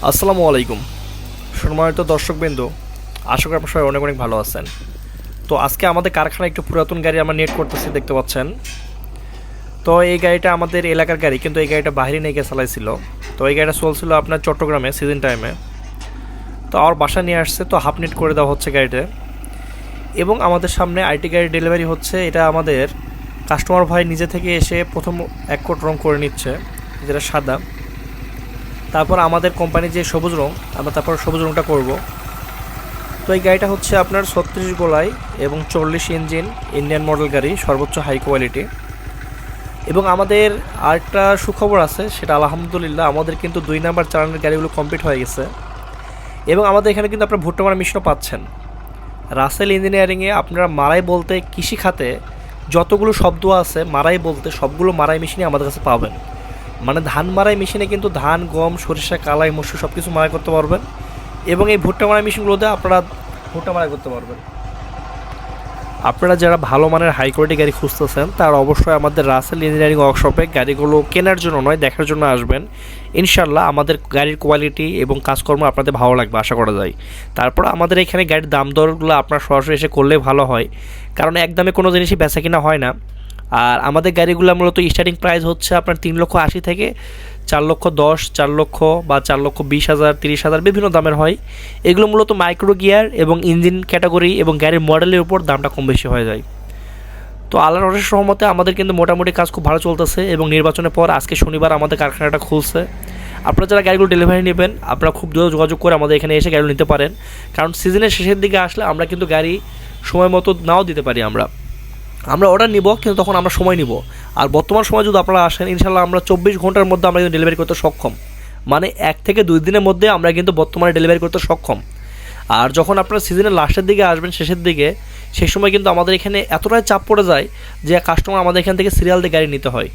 আসসালামু আলাইকুম সম্মানিত দর্শকবৃন্দ, আশা করি আপনার সবাই অনেক অনেক ভালো আছেন। তো আজকে আমাদের কারখানায় একটু পুরাতন গাড়ি আমরা নেট করতেছি, দেখতে পাচ্ছেন। তো এই গাড়িটা আমাদের এলাকার গাড়ি, কিন্তু এই গাড়িটা বাইরে নিয়ে গিয়ে চালাইছিল। তো এই গাড়িটা চলছিল আপনার চট্টগ্রামে সিজন টাইমে। তো আমার বাসা নিয়ে আসছে, তো হাফ নেট করে দেওয়া হচ্ছে গাড়িতে। এবং আমাদের সামনে আইটি গাড়ি ডেলিভারি হচ্ছে। এটা আমাদের কাস্টমার ভাই নিজে থেকে এসে প্রথম এক কোট রং করে নিচ্ছে, যেটা সাদা। তারপর আমাদের কোম্পানির যে সবুজ রং, আমরা তারপর সবুজ রংটা করব। তো এই গাড়িটা হচ্ছে আপনার 36 গোলাই এবং 40 ইঞ্জিন ইন্ডিয়ান মডেল গাড়ি, সর্বোচ্চ হাই কোয়ালিটি। এবং আমাদের আরেকটা সুখবর আছে, সেটা আলহামদুলিল্লাহ আমাদের কিন্তু 2 নাম্বার চালানের গাড়িগুলো কমপ্লিট হয়ে গেছে। এবং আমাদের এখানে কিন্তু আপনারা ভুট্টা মারা মেশিনও পাচ্ছেন। রাসেল ইঞ্জিনিয়ারিংয়ে আপনারা মারাই বলতে কৃষি খাতে যতগুলো শব্দ আছে, মারাই বলতে সবগুলো মারাই মেশিনই আমাদের কাছে পাবেন। মানে ধান মারাই মেশিনে কিন্তু ধান, গম, সরিষা, কালাই, মসুর সব কিছু মারাই করতে পারবেন। এবং এই ভুট্টা মারাই মেশিনগুলোতে আপনারা ভুট্টা মারাই করতে পারবেন। আপনারা যারা ভালো মানের হাই কোয়ালিটি গাড়ি খুঁজতেছেন, তারা অবশ্যই আমাদের রাসেল ইঞ্জিনিয়ারিং ওয়ার্কশপে গাড়িগুলো কেনার জন্য নয়, দেখার জন্য আসবেন। ইনশাল্লাহ আমাদের গাড়ির কোয়ালিটি এবং কাজকর্ম আপনাদের ভালো লাগবে, আশা করা যায়। তারপর আমাদের এখানে গাড়ির দাম দরগুলো আপনার সরাসরি এসে করলে ভালো হয়, কারণ একদমে কোনো জিনিসই বেচা কিনা হয় না। আর আমাদের গাড়িগুলো মূলত স্টার্টিং প্রাইস হচ্ছে আপনার 3,80,000 থেকে 4,10,000, 4,00,000 বা 4,20,000, 30,000 বিভিন্ন দামের হয়। এগুলো মূলত মাইক্রো গিয়ার এবং ইঞ্জিন ক্যাটাগরি এবং গাড়ির মডেলের উপর দামটা কম বেশি হয়ে যায়। তো আল্লাহর অশেষ রহমতে আমাদের কিন্তু মোটামুটি কাজ খুব ভালো চলতেছে। এবং নির্বাচনের পর আজকে শনিবার আমাদের কারখানাটা খুলছে। আপনারা যারা গাড়িগুলো ডেলিভারি নেবেন, আপনারা খুব দ্রুত যোগাযোগ করে আমাদের এখানে এসে গাড়িগুলো নিতে পারেন। কারণ সিজনের শেষের দিকে আসলে আমরা কিন্তু গাড়ি সময় মতো নাও দিতে পারি। আমরা অর্ডার নিব, কিন্তু তখন আমরা সময় নিব। আর বর্তমান সময় যদি আপনারা আসেন, ইনশাল্লাহ আমরা 24 ঘন্টার মধ্যে আমরা কিন্তু ডেলিভারি করতে সক্ষম। মানে 1 থেকে 2 দিনের মধ্যে আমরা কিন্তু বর্তমানে ডেলিভারি করতে সক্ষম। আর যখন আপনারা সিজনের লাস্টের দিকে আসবেন, শেষের দিকে, সেই সময় কিন্তু আমাদের এখানে এতটাই চাপ পড়ে যায় যে কাস্টমার আমাদের এখান থেকে সিরিয়াল দিয়ে গাড়ি নিতে হয়,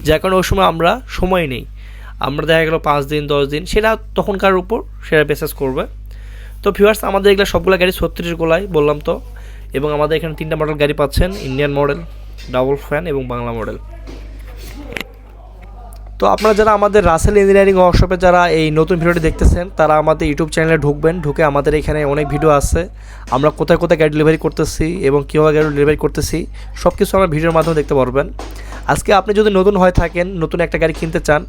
যার কারণে ওই সময় আমরা সময় নেই। আমরা দেখা গেল 5 দিন 10 দিন, সেটা তখনকার উপর সেটা বেসেস করবে। তো ভিউয়ার্স, আমাদের এগুলো সবগুলো গাড়ি 36 গোলাই বললাম তো। এবং আমাদের এখানে 3টা মডেল গাড়ি পাচ্ছেন, ইন্ডিয়ান মডেল, ডাবল ফ্যান এবং বাংলা মডেল। তো আপনারা যারা আমাদের রাসেল ইঞ্জিনিয়ারিং ওয়ার্কশপে যারা এই নতুন ভিডিওটি দেখতেছেন, তারা আমাদের ইউটিউব চ্যানেলে ঢুকবেন। ঢুকে আমাদের এখানে অনেক ভিডিও আছে, আমরা কোথায় কোথায় গাড়ি ডেলিভারি করতেছি এবং কীভাবে গাড়ি ডেলিভারি করতেছি সব কিছু আমরা ভিডিওর মাধ্যমে দেখতে পারবেন। আজকে আপনি যদি নতুন হয়ে থাকেন, নতুন একটা গাড়ি কিনতে চান,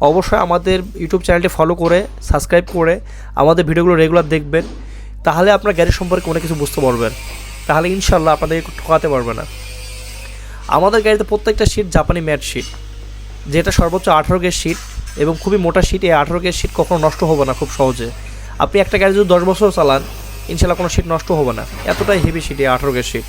অবশ্যই আমাদের ইউটিউব চ্যানেলটি ফলো করে সাবস্ক্রাইব করে আমাদের ভিডিওগুলো রেগুলার দেখবেন। তাহলে আপনার গাড়ির সম্পর্কে অনেক কিছু বুঝতে পারবেন। তাহলে ইনশাল্লাহ আপনাদের ঠকাতে পারবে না। আমাদের গাড়িতে প্রত্যেকটা সিট জাপানি ম্যাট সিট, যেটা সর্বোচ্চ 18 গেজ সিট এবং খুবই মোটা সিট। এই 18 গেজ সিট কখনো নষ্ট হবে না খুব সহজে। আপনি একটা গাড়ি যদি 10 বছর চালান, ইনশাল্লাহ কোনো সিট নষ্ট হবে না, এতটাই হেভি সিট এই 18 গেজ সিট।